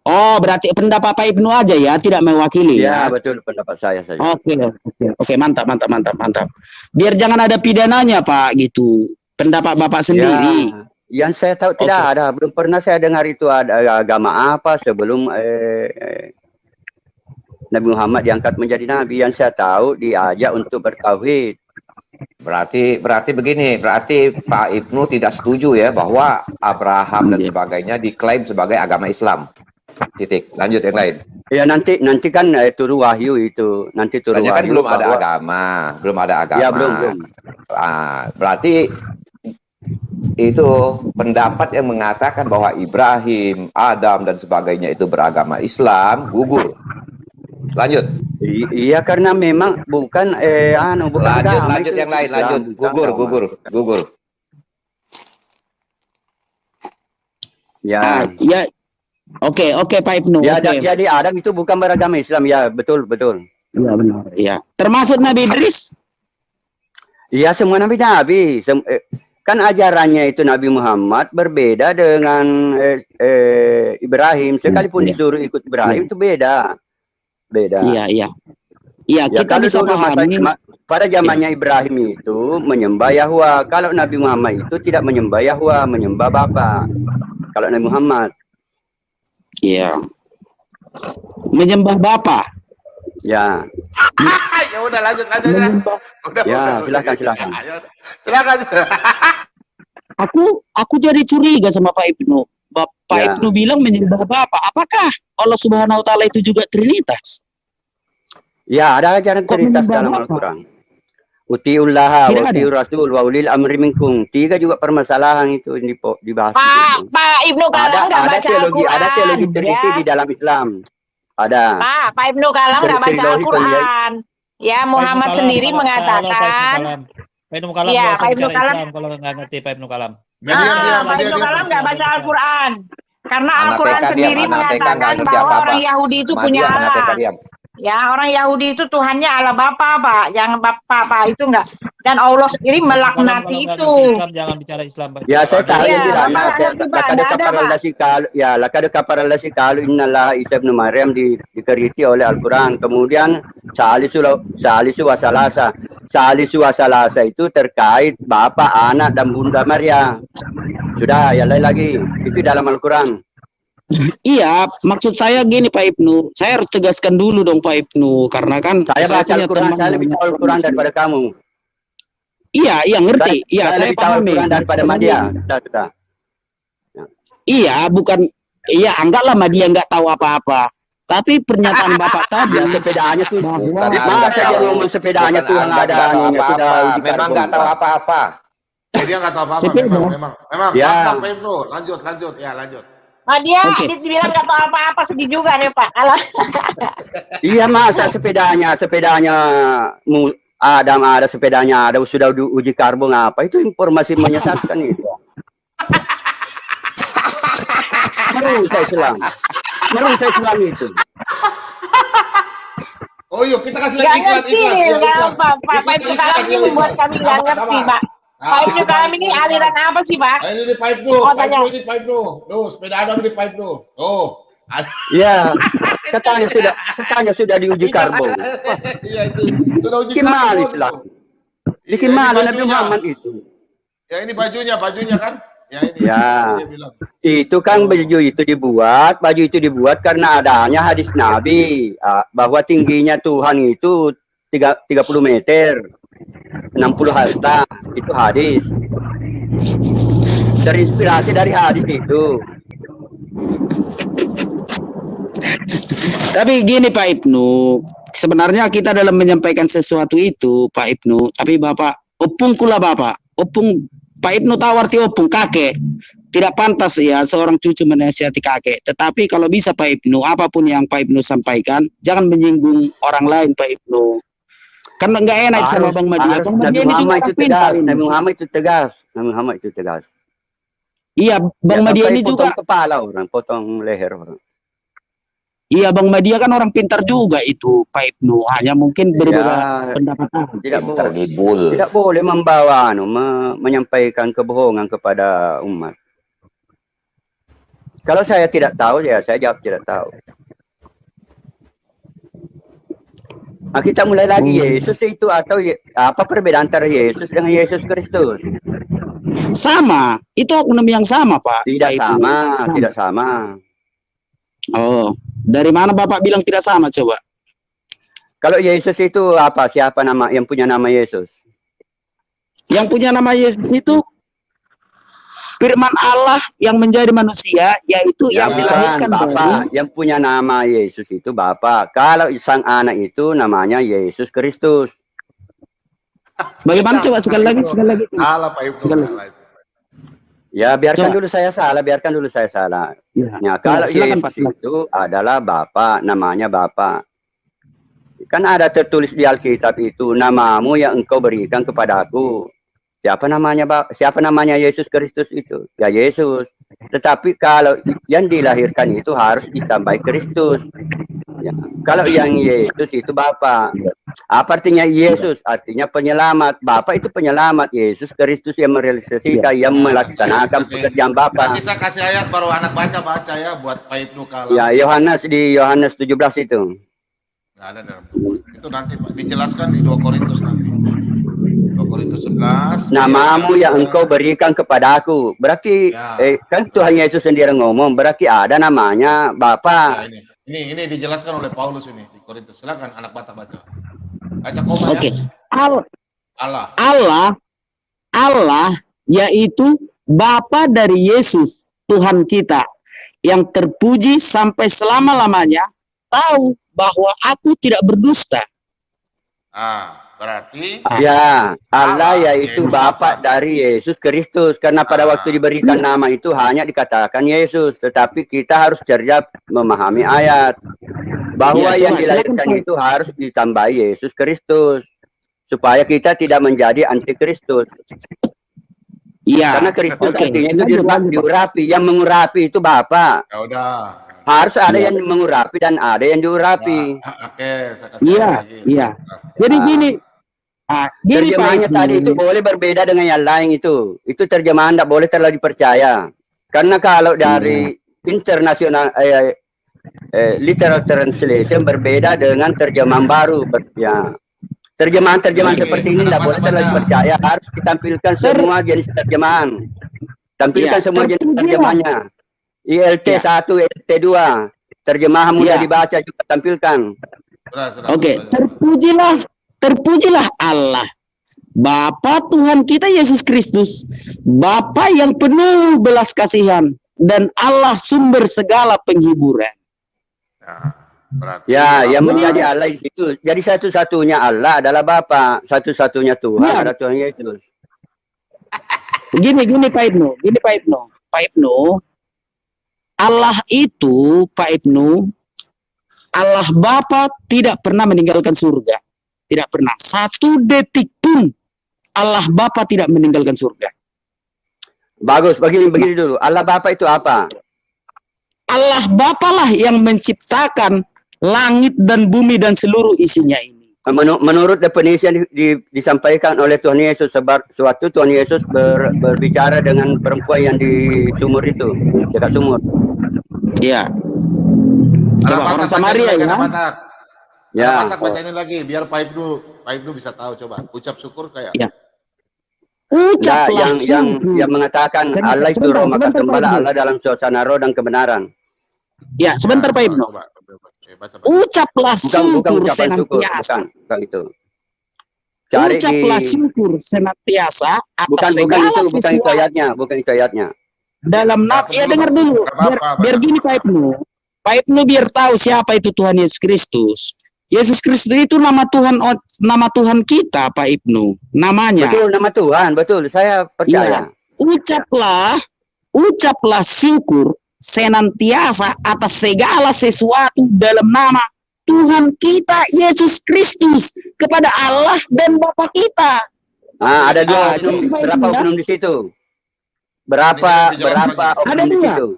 Oh, berarti pendapat Pak Ibnu aja ya, tidak mewakili ya? Betul, pendapat saya saja. Oke, mantap. Biar jangan ada pidananya Pak, gitu. Pendapat Bapak sendiri. Ya, yang saya tahu tidak ada, belum pernah saya dengar itu ada agama apa sebelum Nabi Muhammad diangkat menjadi nabi. Yang saya tahu diajak untuk bertauhid. Berarti begini, berarti Pak Ibnu tidak setuju ya bahwa Abraham dan sebagainya diklaim sebagai agama Islam. Titik. Lanjut yang lain. Ya nanti kan turun wahyu itu, nanti turun Tanya kan wahyu belum ada bahwa agama, belum ada agama. ya belum. Berarti itu pendapat yang mengatakan bahwa Ibrahim, Adam dan sebagainya itu beragama Islam gugur. Lanjut. Iya karena memang bukan bukan agama Lanjut itu yang lain, Islam, lanjut. bukan Gugur. Ya. Ya, oke Pak Ibnu. Ya, Oke. jadi Adam itu bukan beragama Islam, ya betul. Iya benar. Iya. Termasuk Nabi Idris? Iya semua nabi-nabi. Kan ajarannya itu Nabi Muhammad berbeda dengan Ibrahim. Sekalipun disuruh ikut Ibrahim itu beda. Iya, ya, kita bisa pahami. Pada zamannya Ibrahim itu menyembah Yahwa. Kalau Nabi Muhammad itu tidak menyembah Yahwa, menyembah Bapa. Kalau Nabi Muhammad. Iya. Menyembah Bapa. Ya. Ya udah lanjut. Silakan. Silakan. Aku jadi curiga sama Pak Ibnu. Pak Ibnu bilang menyembah Bapa. Apakah Allah Subhanahu wa taala itu juga Trinitas? Ya, ada ajaran Trinitas dalam Al-Qur'an. Utiullaha wa utiur rasul wa ulil amri minkum. 3 juga permasalahan itu dibahas. Pak Ibnu Kalam nggak baca Al-Quran. Ada teologi Trinity di dalam Islam. Ada. Pak Ibnu Kalam nggak baca Al-Quran. Ya, Muhammad sendiri mengatakan. Pak Ibnu Kalam ya, Pak Ibnu Kalam kalau nggak ngerti Pak Ibnu Kalam. Pak Ibnu Kalam nggak baca Al-Quran. Karena Al-Quran sendiri mengatakan bahwa orang Yahudi itu punya Allah. Ya, orang Yahudi itu Tuhannya Allah Bapa, Pak. Yang Pak itu enggak. Dan Allah sendiri melaknati itu. Islam, jangan bicara Islam, Pak. Ya, saya tahu yang lakad kafara allazina qalu innallaha Isa ibnu Maryam dikeriti oleh Al-Qur'an. Kemudian salisu wa salasa itu terkait Bapa, Anak dan Bunda Maria. Sudah, ya lain lagi. Itu dalam Al-Qur'an. Iya, maksud saya gini Pak Ibnu, saya harus tegaskan dulu dong Pak Ibnu, karena kan saya baca Al-Quran, saya lebih tahu Al-Quran daripada kamu. Iya, ngerti. Saya paham Al-Quran daripada Madia. Iya, bukan. Iya, anggaplah Madia nggak tahu apa-apa. Tapi pernyataan Bapak tadi, sepedaannya tuh, masa dia ngomong sepedaannya tuh yang ada memang nggak tahu apa-apa. Dia nggak tahu apa-apa, memang. Ya. Lanjut, ya lanjut. Dia dibilang nggak tahu apa-apa, sedih juga nih Pak. Iya masa sepedanya Adam ada, sepedanya ada, sudah uji karbon apa itu informasi menyesatkan itu. Merusak Islam itu. Oh yuk kita kasih lagi iklan. Pak Ibnu Kalam ini membuat kami nggak ngerti Pak. Pak Ibnu Kalam ini aliran apa sih Pak? Ini Pak Ibnu, Pak Ibnu. Tuh sepeda Adam di Pak Ibnu. Oh. Iya, katanya sudah diuji karbon. Iya itu. Sudah uji karbon. Islam. Bikin malu Nabi Muhammad itu. Ya ini bajunya kan? Ya ini. Ya. Itu kan baju itu dibuat karena adanya hadis Nabi bahwa tingginya Tuhan itu 30 meter. 60 harta itu hadis. Terinspirasi dari hadis itu. Tapi gini Pak Ibnu, sebenarnya kita dalam menyampaikan sesuatu itu Pak Ibnu, tapi Bapak opung kula Bapak, opung Pak Ibnu tahu arti opung kakek. Tidak pantas ya seorang cucu menasihati kakek. Tetapi kalau bisa Pak Ibnu, apapun yang Pak Ibnu sampaikan, jangan menyinggung orang lain Pak Ibnu. Karena nggak enak sama Bang Madia. Bang Madia ini juga pintar. Nabi Muhammad itu tegas. Iya, Bang Madia ini juga. Potong kepala orang, potong leher orang. Iya, Bang Madia kan orang pintar juga itu, Pak Ibnu. Hanya mungkin berbeda pendapat. Tidak boleh membawa, menyampaikan kebohongan kepada umat. Kalau saya tidak tahu, ya saya jawab tidak tahu. Nah, kita mulai lagi Yesus itu atau apa perbedaan antara Yesus dengan Yesus Kristus? Sama, itu oknum yang sama Pak. Tidak sama. Oh, dari mana Bapak bilang tidak sama coba? Kalau Yesus itu apa? Siapa nama yang punya nama Yesus? Yang punya nama Yesus itu Firman Allah yang menjadi manusia, yaitu yang dilahirkan Bapa, yang punya nama Yesus itu Bapa. Kalau sang anak itu namanya Yesus Kristus. Bagaimana coba sekali lagi? Salah Pak Ibnu. Ya, biarkan dulu saya salah. Ya, kalau Yesus itu adalah Bapa, namanya Bapa. Kan ada tertulis di Alkitab itu, namamu yang engkau berikan kepadaku. Siapa namanya Yesus Kristus itu? Ya Yesus. Tetapi kalau yang dilahirkan itu harus ditambah Kristus. Ya. Kalau yang Yesus itu Bapa. Apa artinya Yesus? Artinya penyelamat. Bapa itu penyelamat. Yesus Kristus yang merealisasikan, yang melaksanakan pekerjaan Bapa. Bisa kasih ayat baru anak baca ya buat Pak Ibnu Kalam. Ya, di Yohanes 17 itu. Nggak ada dalam buku. Itu nanti Pak dijelaskan di 2 Korintus nanti. 2 Korintus 11. Namamu yang engkau berikan kepadaku. Berarti kan Tuhan Yesus sendiri ngomong, berarti ada namanya Bapa. Ya, ini dijelaskan oleh Paulus ini di Korintus. Silakan anak Batak baca. Baca koma Oke. Allah. Allah yaitu Bapa dari Yesus Tuhan kita yang terpuji sampai selama-lamanya, tahu bahwa aku tidak berdusta. Berarti ya, Allah yaitu Bapa dari Yesus Kristus. Karena pada waktu diberikan nama itu hanya dikatakan Yesus, tetapi kita harus cerdas memahami ayat bahwa yang dilahirkan itu harus ditambahi Yesus Kristus supaya kita tidak menjadi antikristus. Iya. Karena Kristus artinya itu diurapi, yang mengurapi itu Bapa. Ya udah. Harus ada yang mengurapi dan ada yang diurapi. Iya. Jadi gini. Terjemahannya tadi itu boleh berbeda dengan yang lain itu. Itu terjemahan tidak boleh terlalu dipercaya. Karena kalau dari internasional literal translation berbeda dengan terjemahan baru. Ya. Terjemahan seperti ini tidak boleh terlalu dipercaya. Harus ditampilkan semua jenis terjemahan. Tampilkan semua jenis terjemahannya. ILT 1, ILT 2. Terjemahan mudah dibaca juga tampilkan. Oke, terpujilah Allah, Bapa Tuhan kita Yesus Kristus, Bapa yang penuh belas kasihan dan Allah sumber segala penghiburan. Yang menjadi Allah itu. Jadi satu-satunya Allah adalah Bapa, satu-satunya Tuhan adalah Tuhan Yesus. Gini Pak Ibnu, Allah itu Pak Ibnu, Allah Bapa tidak pernah meninggalkan surga. Tidak pernah. 1 detik pun Allah Bapa tidak meninggalkan surga. Bagus, begini dulu. Allah Bapa itu apa? Allah Bapa lah yang menciptakan langit dan bumi dan seluruh isinya ini. Menurut definisi yang disampaikan oleh Tuhan Yesus, sewaktu Tuhan Yesus berbicara dengan perempuan yang di sumur itu, dekat sumur. Iya. Coba orang Samaria ya. Ya. Baca ini lagi biar Pak Ibnu bisa tahu. Coba ucap syukur kayak. Ya. Ucaplah yang mengatakan Allah itu roh, maka sembahlah Allah dalam suasana roh dan kebenaran. Ya, sebentar Pak Ibnu. Ucaplah syukur senantiasa. Bukan itu. Ucaplah syukur senantiasa atas segala sesuatu. Bukan itu ayatnya. Dalam dengar dulu. Biar gini Pak Ibnu. Pak Ibnu biar tahu siapa itu Tuhan Yesus Kristus. Yesus Kristus itu nama Tuhan kita, Pak Ibnu. Namanya. Betul, nama Tuhan, betul. Saya percaya. Ucaplah syukur senantiasa atas segala sesuatu dalam nama Tuhan kita Yesus Kristus kepada Allah dan Bapa kita. Ada berapa oknum di situ? Berapa oknum di situ?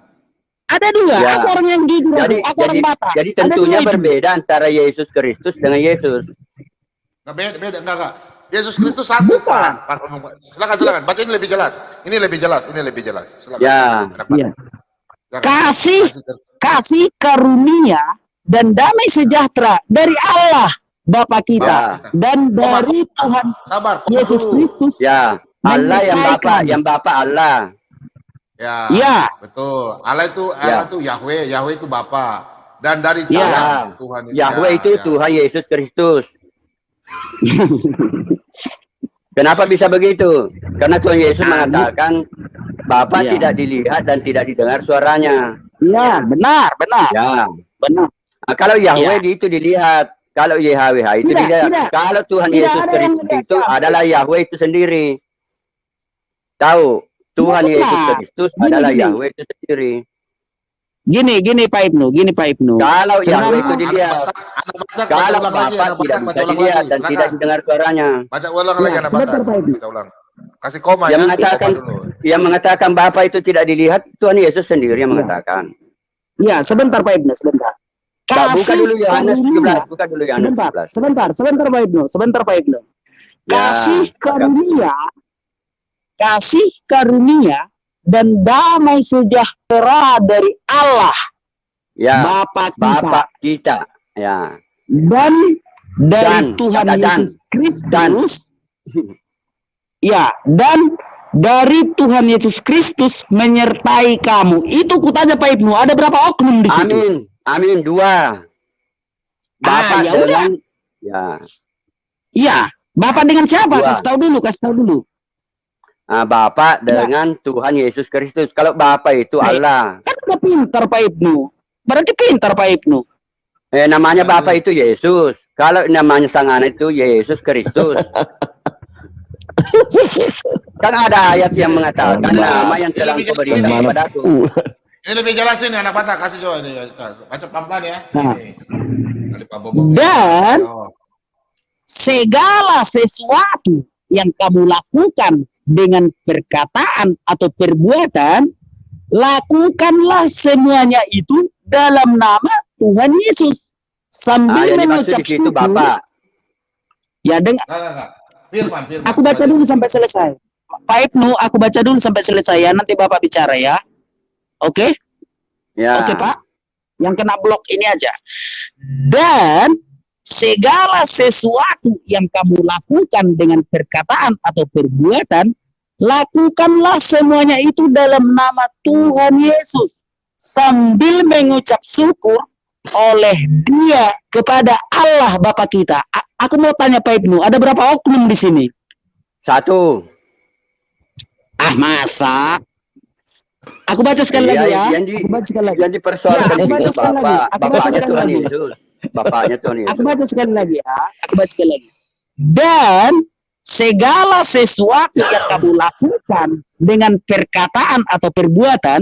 Ada dua, aku orang yang jujur, aku orang Batak. Jadi tentunya berbeda antara Yesus Kristus dengan Yesus. Beda, enggak. Yesus Kristus satu, Pak. Silakan. Baca ini lebih jelas. Ini lebih jelas. Silakan. Ya. Kasih karunia dan damai sejahtera dari Allah Bapa kita dan dari Tuhan Yesus Kristus. Ya, Allah yang Bapa Allah. Ya, betul. Allah itu Yahweh itu Bapa. Dan dari Tuhan Yahweh itu Tuhan Yesus Kristus. Kenapa bisa begitu? Karena Tuhan Yesus mengatakan Bapa Ya. tidak dilihat dan tidak didengar suaranya. Iya, benar, benar. Ya. Benar. Nah, kalau Yahweh itu dilihat, kalau YHWH itu Tidak, dilihat. tidak. Kalau Tuhan Tidak Yesus ada yang Kristus melihat itu Yahweh. adalah Yahweh itu sendiri. Tahu, Tuhan Benar. Yesus Kristus Gini, adalah gini. Yahweh itu sendiri. Gini Pak Ibnu. Kalau Yahweh Sebenarnya itu dilihat, Anak baca, kalau ulang lagi, Bapa anak tidak baca, bisa ulang dilihat lagi. dan Silakan. tidak didengar suaranya. Baca ulang lagi, Ya, anak sebentar, baca. Pak Ibnu. Baca ulang. Kasih koma Yang ya. mengatakan, Koma dulu. yang mengatakan Bapa itu tidak dilihat, Tuhan Yesus sendiri yang mengatakan. Ya, sebentar Pak Ibnu, sebentar. Nah, buka dulu Yohanes karunia. 17, buka dulu Yohanes 17. Sebentar Pak Ibnu. Ya, Kasih karunia dan damai sejahtera dari Allah ya, Bapa kita Bapa kita. Ya. dan Dan, dari Tuhan kata dan. Yesus Kristus. Ya, dan dari Tuhan Yesus Kristus menyertai kamu. Itu kutanya Pak Ibnu, ada berapa oknum di situ? Amin, 2. Bapa ya udah. dengan ya. Iya, Bapak dengan siapa? Dua. Kasih tahu dulu. Nah, Bapa dengan Tuhan Yesus Kristus. Kalau Bapa itu Allah. Kan udah pintar Pak Ibnu. Berarti pintar Pak Ibnu. Namanya Bapa itu Yesus. Kalau namanya Sang Anak itu Yesus Kristus. Kan ada ayat yang mengatakan nama yang telah Engkau berikan kepadaku. Ini lebih jelas ini anak baca, kasih coba ini. Baca pelan-pelan ya. Nah. Ini. Kali Pak Bobong. Dan Oh. segala sesuatu yang kamu lakukan dengan perkataan atau perbuatan, lakukanlah semuanya itu dalam nama Tuhan Yesus sambil Yang dimaksud mengucap di situ syukur. Bapak. Ya, dengar. Enggak. Firman. Aku baca dulu sampai selesai. Pak Ibnu, aku baca dulu sampai selesai ya. Nanti Bapak bicara ya. Oke? Ya. Oke, Pak. Yang kena blok ini aja. Dan segala sesuatu yang kamu lakukan dengan perkataan atau perbuatan, lakukanlah semuanya itu dalam nama Tuhan Yesus sambil mengucap syukur oleh Dia kepada Allah Bapa kita. Aku mau tanya Pak Ibnu, ada berapa oknum di sini? 1. Masa? Aku baca sekali lagi ya. Aku baca sekali lagi. Yang dipersoalkan Ya, aku baca itu sekali lagi. Bapak. Aku baca Bapaknya sekali Tuhan lagi. Yesus. Bapaknya Tuhan Yesus. Aku baca sekali lagi ya. Aku baca sekali lagi. Dan segala sesuatu yang kamu lakukan dengan perkataan atau perbuatan,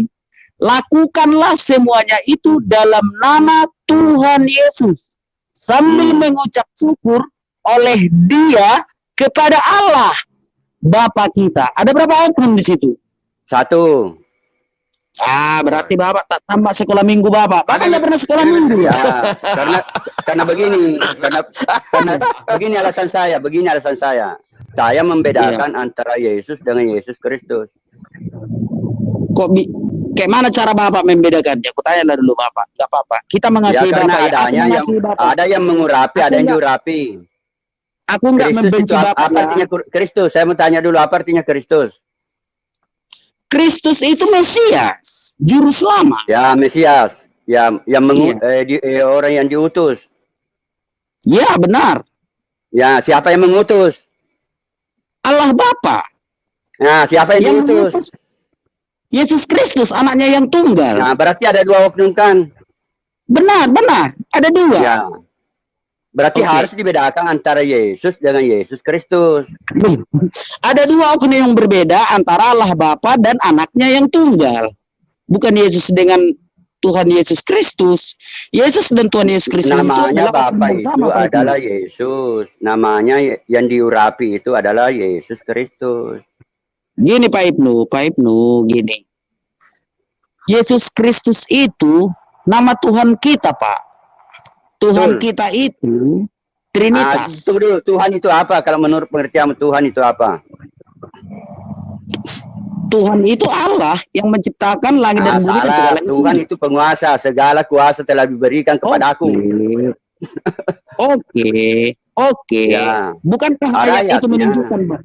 lakukanlah semuanya itu dalam nama Tuhan Yesus sambil mengucap syukur oleh Dia kepada Allah Bapa kita. Ada berapa oknum di situ? 1. Berarti Bapak tak tambah sekolah minggu Bapak. Bapak nggak pernah sekolah minggu ya? Karena begini, karena begini alasan saya. Saya membedakan antara Yesus dengan Yesus Kristus. Kayak mana cara Bapak membedakannya? Aku tanya dulu Bapak. Nggak apa-apa. Kita mengasihi karena Bapak ya. ada yang mengurapi, ada yang diurapi. Aku nggak membenci Bapak. Apa artinya Kristus? Saya mau tanya dulu, apa artinya Kristus? Kristus itu Mesias, juru selamat. Ya, Mesias. Yang orang yang diutus. Ya, benar. Ya, siapa yang mengutus? Allah Bapa. Nah, siapa yang diutus? Yesus Kristus, anaknya yang tunggal. Nah, berarti ada 2 oknum kan? Benar. Ada 2. Ya. Berarti harus dibedakan antara Yesus dengan Yesus Kristus. Ada 2 oknum yang berbeda antara Allah Bapa dan anaknya yang tunggal. Bukan Yesus dengan Tuhan Yesus Kristus. Yesus dan Tuhan Yesus Kristus namanya Bapa itu adalah Yesus. Namanya yang diurapi itu adalah Yesus Kristus. Gini Pak Ibnu, gini. Yesus Kristus itu nama Tuhan kita, Pak. Tuhan kita itu Trinitas. Tuhan itu apa? Kalau menurut pengertian Tuhan itu apa? Tuhan itu Allah yang menciptakan langit dan bumi dan segala isi. Tuhan itu penguasa, segala kuasa telah diberikan kepadaku. Oke. Ya. Bukankah ayat itu menunjukkan, Pak?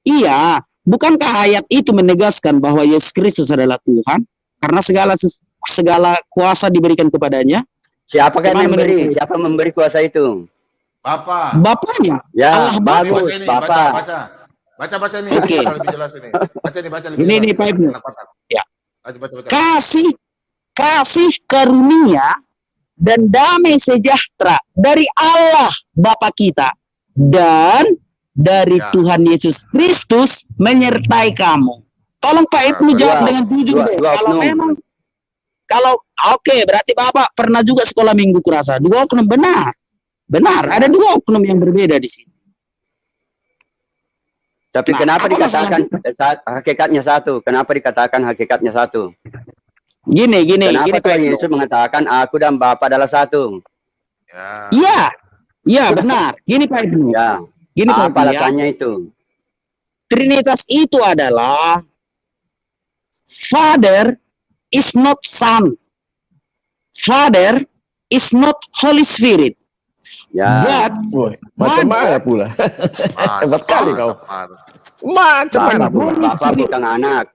Iya, bukankah ayat itu menegaskan bahwa Yesus Kristus adalah Tuhan karena segala kuasa diberikan kepadanya? Siapa yang memberi? Siapa memberi kuasa itu? Bapa. Bapaknya. Ya, Allah Bapa. Bapa. Baca ini, Oke. lebih jelas ini. Baca lebih jelas. Ini Pak Ibnu. Ya. Baca. Kasih karunia dan damai sejahtera dari Allah Bapa kita dan dari Tuhan Yesus Kristus menyertai kamu. Tolong Pak Ibnu jawab dengan jujur deh. Kalau memang oke, berarti Bapak pernah juga sekolah minggu kurasa. 2 oknum benar. Benar, ada 2 oknum yang berbeda di sini. Tapi kenapa dikatakan hakikatnya satu? Kenapa dikatakan hakikatnya satu? Gini Kenapa Pak Tuhan Ibnu. Yesus mengatakan aku dan Bapa adalah satu? Iya, benar. Gini Pak Ibnu. Ya. Gini Pak Apa Ibnu, alasannya itu? Trinitas itu adalah Father is not Son. Father is not Holy Spirit. Ya. But Macam mana pula? Hebat sekali kau. Macam mana pula? Bapak bukan anak.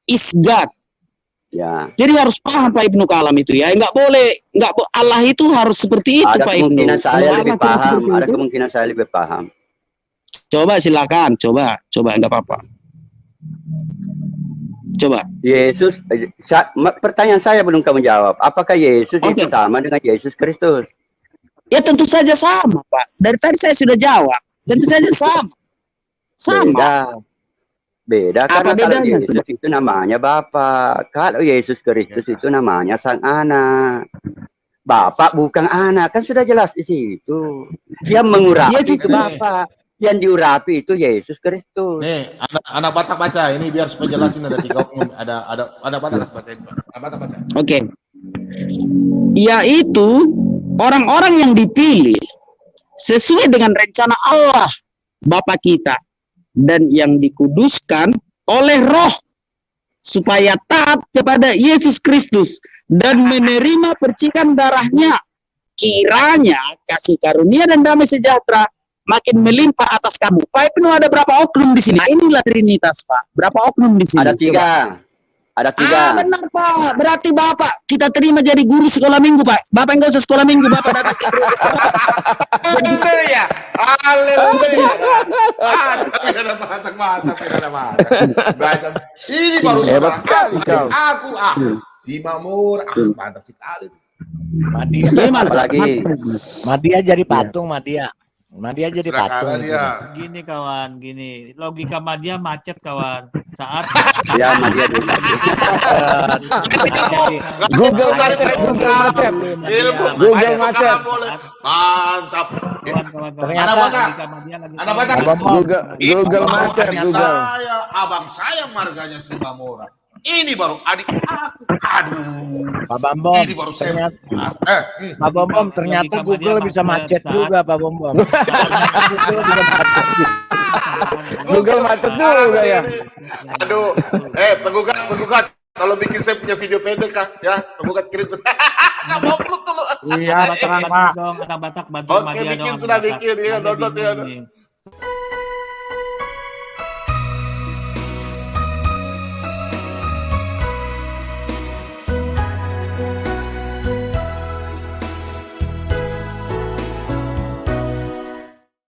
Is God. Ya. Jadi harus paham Pak Ibnu Kalam itu ya. Allah itu harus seperti itu Ada Pak Ibnu. kemungkinan saya Kalau lebih Allah tidak paham. seperti Ada itu, kemungkinan saya lebih paham. coba silakan, coba enggak apa-apa. Coba. Yesus, pertanyaan saya belum kamu jawab. Apakah Yesus itu sama dengan Yesus Kristus? Ya tentu saja sama Pak. Dari tadi saya sudah jawab. Tentu saja sama. Sama. Beda Apa karena kalau bedanya Yesus itu namanya Bapa. Kalau Yesus Kristus itu namanya Sang Anak. Bapak bukan anak, kan sudah jelas di situ. Yang mengurapi itu Bapa. Yang diurapi itu Yesus Kristus. Nih, anak Batak baca ini biar supaya jelasin ada 3 oknum, ada Batak baca. Batak baca. Oke. Yaitu orang-orang yang dipilih sesuai dengan rencana Allah Bapa kita dan yang dikuduskan oleh Roh supaya taat kepada Yesus Kristus dan menerima percikan darahnya. Kiranya kasih karunia dan damai sejahtera makin melimpah atas kamu. Pak Ibnu, ada berapa oknum di sini? Nah, inilah Trinitas, Pak. Berapa oknum di sini? Ada 3. Coba. Ada 3. Benar Pak. Berarti Bapak kita terima jadi guru sekolah minggu Pak. Bapak enggak usah sekolah minggu, Bapak datang. Haleluya. Haleluya. Tapi ada Batak. Ini baru Hebat sekali. kau. Aku si Mamur, mantap sekali. Madia jadi patung, Madia jadi patung. Gini kawan, gini logika Madia macet kawan. Saat ya Madia Google macet. Mantap. Ada Batak. Google macet. Abang saya marganya si Mamora. Ini baru adik aku. Aduh. Pak Bambom. Ini baru saya. Pak Bambom, ternyata Google bisa macet juga, Pak Bambom. Google macet juga ya. Aduh, penggugat. Kalau bikin saya punya video pendek kah? Ya, penggugat kirim. Iya, Batak, Pak. Batak bantu Oke, Madia bikin dong. sudah bikin ya, download ya.